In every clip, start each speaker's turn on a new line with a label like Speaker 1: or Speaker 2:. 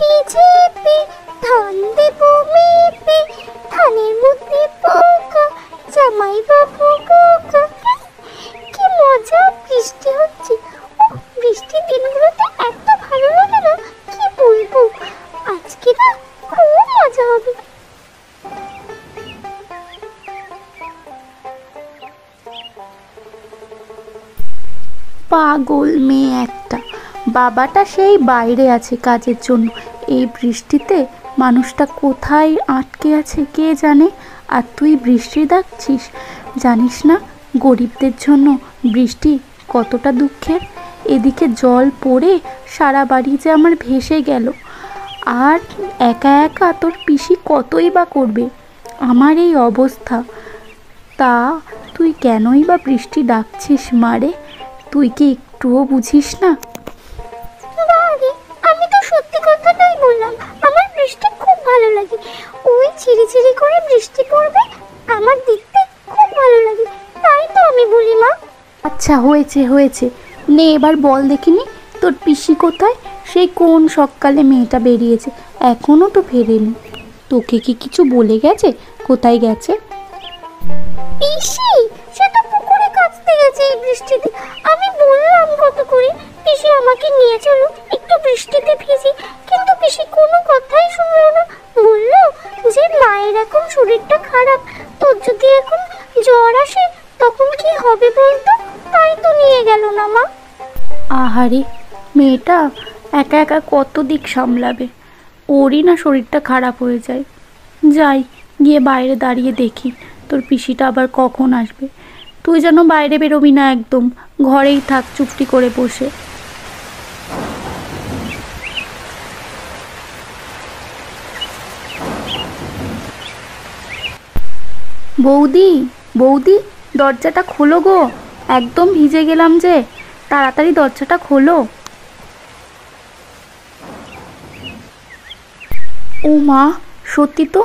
Speaker 1: মাটি চেপে ধান দেব মেপে, ধানের মধ্যে পোকা, জামাই বাবু বোকা। কি মজা, বৃষ্টি হচ্ছে। ও, বৃষ্টির দিনগুলোতে এত ভালো লাগে না, কি বলবো। আজকে না খুব মজা হবে।
Speaker 2: পাগল মেয়ে একটা, বাবাটা সেই বাইরে আছে কাজের জন্য। এই বৃষ্টিতে মানুষটা কোথায় আটকে আছে কে জানে। আর তুই বৃষ্টি ডাকছিস, জানিস না গরিবদের জন্য বৃষ্টি কতটা দুঃখের। এদিকে জল পড়ে সারা বাড়ি যে আমার ভেসে গেল, আর একা একা তোর পিসি কতই বা করবে। আমার এই অবস্থা, তা তুই কেনই বা বৃষ্টি ডাকছিস মারে? তুই কি একটুও বুঝিস না?
Speaker 1: বারে, আমি তো সত্যি কথাটাই বললাম। আমার বৃষ্টি খুব ভালো লাগে। ওই ঝিরিঝিরি করে বৃষ্টি পড়বে, আমার দেখতে খুব ভালো লাগে, তাই তো আমি বলি মা।
Speaker 2: আচ্ছা হয়েছে হয়েছে, নে এবার বল দেখিনি তোর পিসি কোথায়? সেই কোন সকালে মেয়েটা বেরিয়েছে, এখনো তো ফেরেনি। তোকে কি কিছু বলে গেছে? কোথায় গেছে?
Speaker 1: পিসি সে তো পুকুরে কাচতে গেছে এই বৃষ্টিতে। আমি বললাম কত করে, পিসি আমাকে নিয়ে চলো একটু বৃষ্টিতে ভিজি, কিন্তু পিসি কোনো কথাই শুনলো না। বললো যে মায়ের এখন শরীরটা খারাপ, তোর যদি এখন জ্বর আসে তখন কি হবে বলতো, তাই তো নিয়ে গেল না মা।
Speaker 2: আহারে, মেয়েটা একা একা কত দিক সামলাবে, ওরই না শরীরটা খারাপ হয়ে যায়। যাই গিয়ে বাইরে দাঁড়িয়ে দেখি তোর পিসিটা আবার কখন আসবে। তুই যেন বাইরে বেরোবি না একদম, ঘরেই থাক চুপটি করে বসে। বৌদি, বৌদি, দরজাটা খোলো গো, একদম ভিজে গেলাম যে, তাড়াতাড়ি দরজাটা খোলো। ও মা, সত্যি তো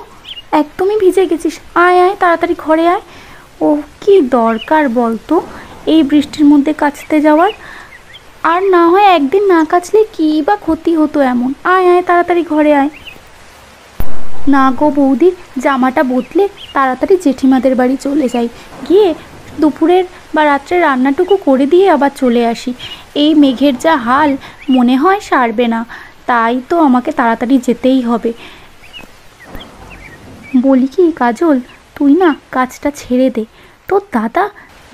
Speaker 2: একদমই ভিজে গেছিস। আয় আয় তাড়াতাড়ি ঘরে আয়। ও কি দরকার বলতো এই বৃষ্টির মধ্যে কাচতে যাওয়ার? আর না হয় একদিন না কাচলে কী বা ক্ষতি হতো এমন। আয় আয় তাড়াতাড়ি ঘরে আয়। না গো বৌদি, জামাটা বদলে তাড়াতাড়ি জেঠিমাদের বাড়ি চলে যাই, গিয়ে দুপুরের বা রাত্রে রান্নাটুকু করে দিয়ে আবার চলে আসি। এই মেঘের যা হাল, মনে হয় সারবে না, তাই তো আমাকে তাড়াতাড়ি যেতেই হবে। বলি কি কাজল, তুই না কাজটা ছেড়ে দে। তোর দাদা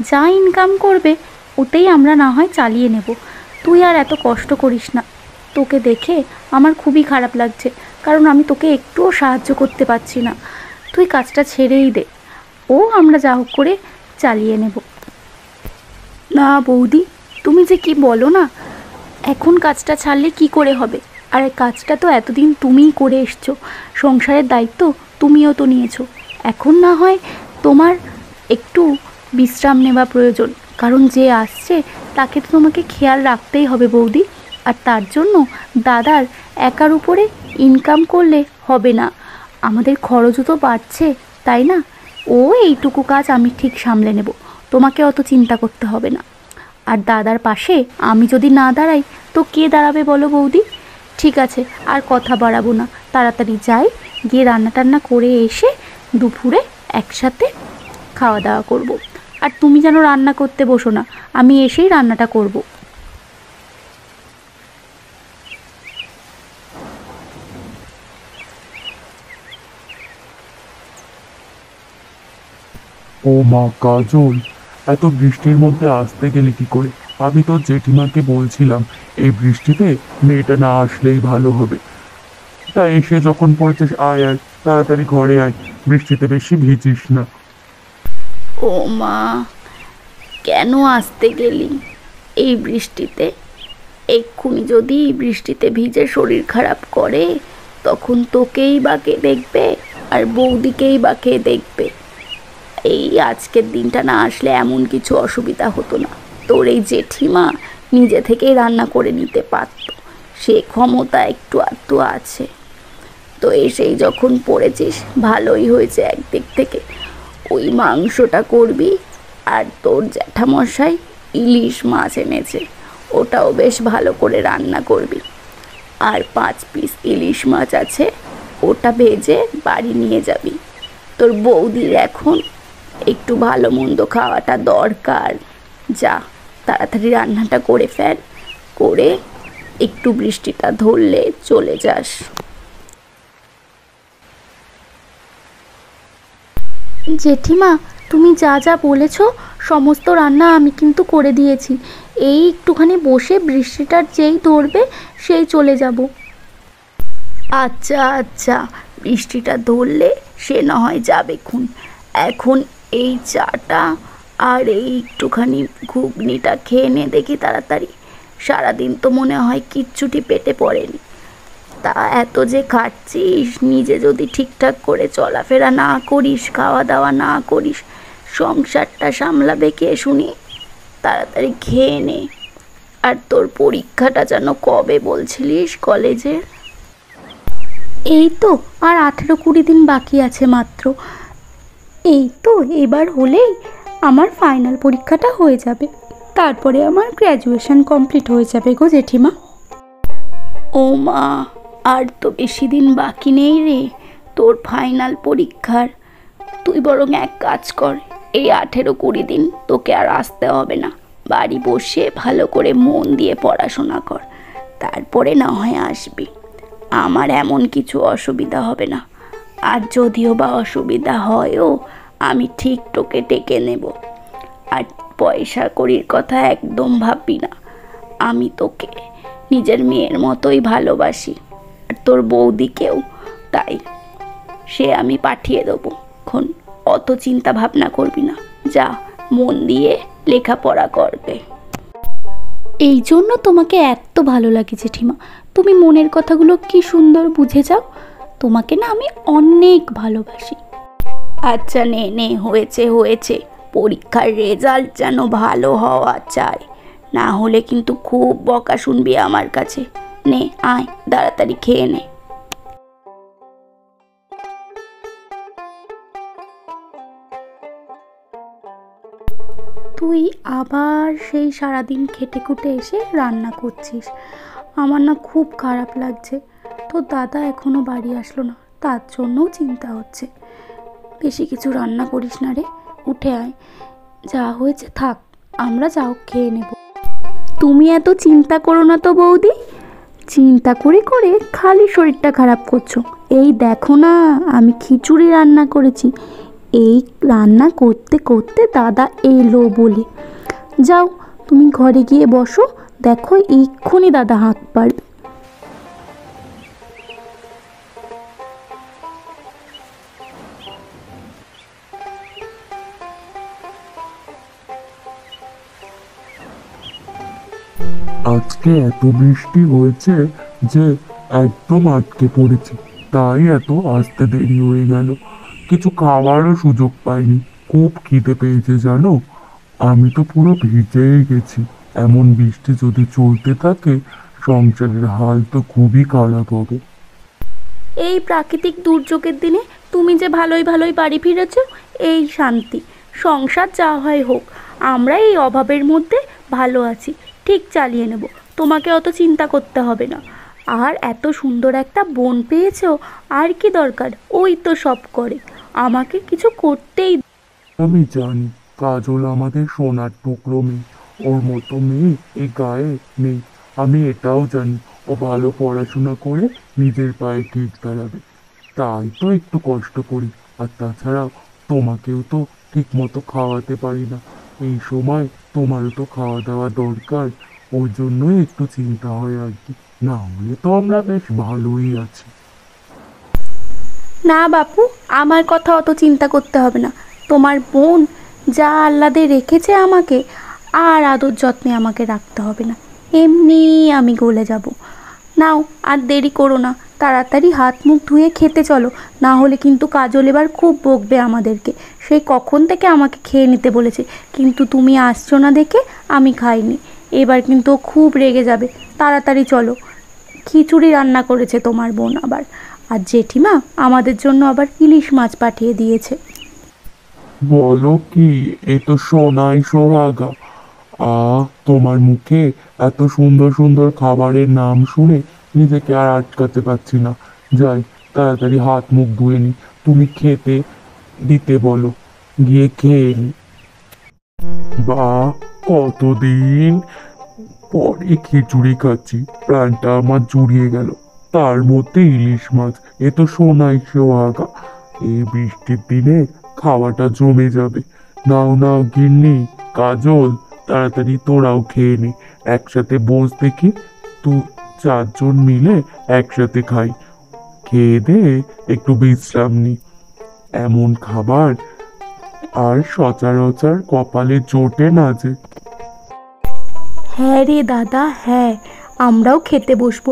Speaker 2: যা ইনকাম করবে ওতেই আমরা না হয় চালিয়ে নেব। তুই আর এত কষ্ট করিস না। তোকে দেখে আমার খুবই খারাপ লাগছে, কারণ আমি তোকে একটুও সাহায্য করতে পারছি না। তুই কাজটা ছেড়েই দে, ও আমরা যা হোক করে চালিয়ে নেব। না বৌদি, তুমি যে কি বলো না, এখন কাজটা ছাড়লে কি করে হবে? আর কাজটা তো এতদিন তুমিই করে এসছো, সংসারের দায়িত্ব তুমিও তো নিয়েছো। এখন না হয় তোমার একটু বিশ্রাম নেওয়া প্রয়োজন, কারণ যে আসছে তাকে তো তোমাকে খেয়াল রাখতেই হবে বৌদি। আর তার জন্য দাদার একার উপরে ইনকাম করলে হবে না, আমাদের খরচও তো বাড়ছে, তাই না? ও এইটুকু কাজ আমি ঠিক সামলে নেব, তোমাকে অত চিন্তা করতে হবে না। আর দাদার পাশে আমি যদি না দাঁড়াই তো কে দাঁড়াবে বলো বৌদি? ঠিক আছে, আর কথা বাড়াবো না, তাড়াতাড়ি যাই, গিয়ে রান্না টান্না করে এসে দুপুরে একসাথে খাওয়া দাওয়া করব। আর তুমি যেন রান্না করতে বসো না, আমি এসেই রান্নাটা করব।
Speaker 3: ও মা কাজল, এত বৃষ্টির মধ্যে আসতে গেলে কি করে? আমি তো জেঠিমাকে বলছিলাম এই বৃষ্টিতে মেয়েটা না আসলেই ভালো হবে। তা এসে যখন পড়েছিস, আয় আয় তাড়াতাড়ি ঘরে আয়, বৃষ্টিতে বেশি ভিজিস না।
Speaker 2: ও মা, কেন আসতে গেলি এই বৃষ্টিতে? এক্ষুনি যদি বৃষ্টিতে ভিজে শরীর খারাপ করে, তখন তোকেই বা কে দেখবে, আর বৌদিকেই বা কে দেখবে? এই আজকের দিনটা না আসলে এমন কিছু অসুবিধা হতো না। তোর এই জেঠিমা নিজে থেকেই রান্না করে নিতে পারত, সে ক্ষমতা একটু আধটু আছে। তো এসেই যখন পড়েছিস ভালোই হয়েছে একদিক থেকে, ওই মাংসটা করবি। আর তোর জ্যাঠামশাই ইলিশ মাছ এনেছে, ওটাও বেশ ভালো করে রান্না করবি। আর 5 পিস ইলিশ মাছ আছে, ওটা ভেজে বাড়ি নিয়ে যাবি। তোর বৌদির এখন একটু ভালো মন্দ খাওয়াটা দরকার। যা তাড়াতাড়ি রান্নাটা করে ফেল, করে একটু বৃষ্টিটা ধরলে চলে যাস। জেঠিমা, তুমি যা যা বলেছ সমস্ত রান্না আমি কিন্তু করে দিয়েছি। এই একটুখানি বসে বৃষ্টিটা যেই ধরবে সেই চলে যাব। আচ্ছা আচ্ছা, বৃষ্টিটা ধরলে সে না হয় যাবে খুন। এখন এই চাটা আর এই একটুখানি ঘুগনিটা খেয়ে নে দেখি তাড়াতাড়ি। সারাদিন তো মনে হয় কিচ্ছুটি পেটে পড়েনি। তা এত যে খাচ্ছিস, নিজে যদি ঠিকঠাক করে চলাফেরা না করিস, খাওয়া দাওয়া না করিস, সংসারটা সামলাবে কে শুনি? তাড়াতাড়ি খেয়ে নে। আর তোর পরীক্ষাটা যেন কবে বলছিলিস কলেজে? এই তো আর 18-20 দিন বাকি আছে মাত্র। এই তো এবার হলেই আমার ফাইনাল পরীক্ষাটা হয়ে যাবে, তারপরে আমার গ্র্যাজুয়েশন কমপ্লিট হয়ে যাবে গো জেঠিমা। ও মা, আর তো বেশি দিন বাকি নেই রে তোর ফাইনাল পরীক্ষার। তুই বরং এক কাজ কর, এই 18-20 দিন তোকে আর আসতে হবে না। বাড়ি বসে ভালো করে মন দিয়ে পড়াশোনা কর, তারপরে না হয় আসবি। আমার এমন কিছু অসুবিধা হবে না। আর যদিও বা অসুবিধা হয়ও, আমি ঠিক তোকে ডেকে নেব। আর পয়সা কড়ির কথা একদম ভাববি না। আমি তোকে নিজের মেয়ের মতোই ভালোবাসি, আর তোর বৌদিকেও তাই। সে আমি পাঠিয়ে দেবো খন, অত চিন্তা ভাবনা করবি না। যা মন দিয়ে লেখাপড়া করবে। এই জন্য তোমাকে এত ভালো লাগে জেঠিমা। তুমি মনের কথাগুলো কি সুন্দর বুঝে যাও। তোমাকে না আমি অনেক ভালোবাসি। আচ্ছা নে নে, হয়েছে হয়েছে। পরীক্ষার রেজাল্ট যেন ভালো হওয়া চাই, না হলে কিন্তু খুব বকা শুনবি আমার কাছে। নে আয়, তাড়াতাড়ি খেয়ে নে। তুই আবার সেই সারাদিন খেটে খুটে এসে রান্না করছিস। আমার না খুব খারাপ লাগছে। তোর দাদা এখনো বাড়ি আসলো না, তার জন্যও চিন্তা হচ্ছে। বেশি কিছু রান্না করিস না রে, উঠে আয়। যা হয়েছে থাক, আমরা যাও খেয়ে নেব। তুমি এত চিন্তা করো না তো বৌদি। চিন্তা করে করে খালি শরীরটা খারাপ করছো। এই দেখো না, আমি খিচুড়ি রান্না করেছি। এই রান্না করতে করতে দাদা এলো বলে। যাও তুমি ঘরে গিয়ে বসো, দেখো এক্ষুনি দাদা হাঁক পারবে।
Speaker 3: আজকে এত বৃষ্টি হয়েছে যে একদম আটকে পড়েছি, তাই এত আসতে দেরি হয়ে গেল। কিছু খাওয়ারও সুযোগ পাইনি। খুব খিদে পেয়েছে জানো। আমি তো পুরো ভিজেই গেছি। এমন বৃষ্টি যদি চলতে থাকে, সংসারের হাল তো খুবই খারাপ হবে।
Speaker 2: এই প্রাকৃতিক দুর্যোগের দিনে তুমি যে ভালোই ভালোই বাড়ি ফিরেছ, এই শান্তি। সংসার যা হয় হোক, আমরা এই অভাবের মধ্যে ভালো আছি, ঠিক চালিয়ে নেব। তোমাকে অত চিন্তা করতে হবে না। আর এত সুন্দর একটা বোন পেয়েছো, আর কি দরকার? ওই তো সব করে, আমাকে কিছু করতেই।
Speaker 3: আমি জানি কাজল আমাদের সোনার টুকরো মেয়ে, ওর মতো মেয়ে এই গায়ে নেই। আমি এটাও জানি ও ভালো পড়াশোনা করে নিজের পায়ে ঠিক দাঁড়াবে। তাই তো একটু কষ্ট করি। আর তাছাড়া তোমাকেও তো ঠিক মতো খাওয়াতে পারি না। এই সময় তোমারও তো খাওয়া দাওয়া দরকার, ওর জন্যই একটু চিন্তা হয় আর কি। না হলে তো আমরা বেশ ভালোই আছি।
Speaker 2: না বাপু, আমার কথা অত চিন্তা করতে হবে না। তোমার বোন যা আহ্লাদে রেখেছে আমাকে, আর আদর যত্নে আমাকে রাখতে হবে না। এমনি আমি গলে যাব। নাও আর দেরি করো না, তাড়াতাড়ি হাত মুখ ধুয়ে খেতে চলো। না হলে কিন্তু কাজল এবার খুব বকবে আমাদেরকে। সেই কখন থেকে আমাকে খেয়ে নিতে বলেছে, কিন্তু তুমি আসছো না দেখে আমি খাইনি। এবার কিন্তু ও খুব রেগে যাবে। তাড়াতাড়ি চলো। খিচুড়ি রান্না করেছে তোমার বোন আবার। আর জেঠিমা আমাদের জন্য আবার ইলিশ মাছ পাঠিয়ে দিয়েছে।
Speaker 3: বলো কি, এ তো সোনাই সোহাগা। তোমার মুখে এত সুন্দর সুন্দর খাবারের নাম শুনে নিজেকে আর আটকাতে পারছি না। যাই, তাড়াতাড়ি হাত মুখ ধুয়ে নি। তুমি খেতে দিতে বলো, গিয়ে খেয়ে নি। বা, কতদিন পরে খিচুড়ি খাচ্ছি, প্রাণটা আমার জুড়িয়ে গেল। তার মধ্যে ইলিশ মাছ, এ তো সোনাই সোহাগা। এই বৃষ্টির দিনে খাওয়াটা জমে যাবে। নাও নাও গিন্নি, কাজল, তাড়াতাড়ি তোরাও খেয়ে নে। একসাথে বস দেখি, তুই 4 জন মিলে একসাথে খাই। খেয়ে দে একটু বিশ্রাম নি। এমন খাবার আর সচরাচর কপালে জোটে না যে।
Speaker 2: হ্যাঁ রে দাদা, হ্যাঁ, আমরাও খেতে বসবো।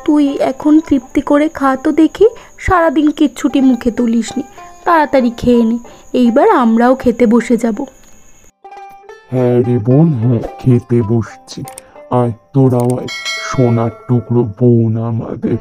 Speaker 2: তুই এখন তৃপ্তি করে খা তো দেখি, সারাদিন কিচ্ছুটি মুখে তুলিসনি। তাড়াতাড়ি খেয়ে নে, এইবার আমরাও খেতে বসে যাব।
Speaker 3: হ্যাঁ রে বোন, হ্যাঁ, খেতে বসছি। আয় তোরাও আয়, সোনার টুকরো বোন আমাদের।